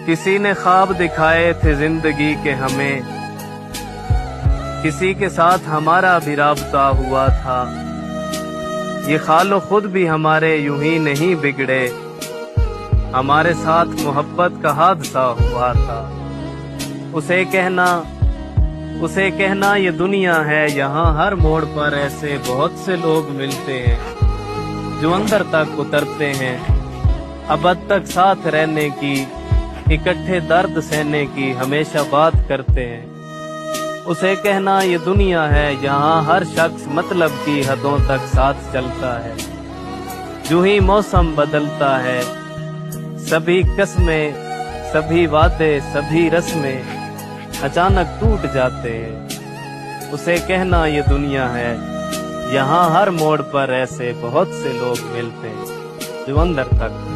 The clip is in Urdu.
کسی نے خواب دکھائے تھے زندگی کے ہمیں، کسی کے ساتھ ہمارا بھی رابطہ ہوا تھا، یہ خال و خود بھی ہمارے یوں ہی نہیں بگڑے، ہمارے ساتھ محبت کا حادثہ ہوا تھا۔ اسے کہنا یہ دنیا ہے، یہاں ہر موڑ پر ایسے بہت سے لوگ ملتے ہیں جو اندر تک اترتے ہیں، ابد تک ساتھ رہنے کی، اکٹھے درد سہنے کی ہمیشہ بات کرتے ہیں۔ اسے کہنا یہ دنیا ہے، یہاں ہر شخص مطلب کی حدوں تک ساتھ چلتا ہے، جو ہی موسم بدلتا ہے سبھی قسمیں، سبھی وعدے، سبھی رسمیں اچانک ٹوٹ جاتے ہیں۔ اسے کہنا یہ دنیا ہے، یہاں ہر موڑ پر ایسے بہت سے لوگ ملتے ہیں جو اندر تک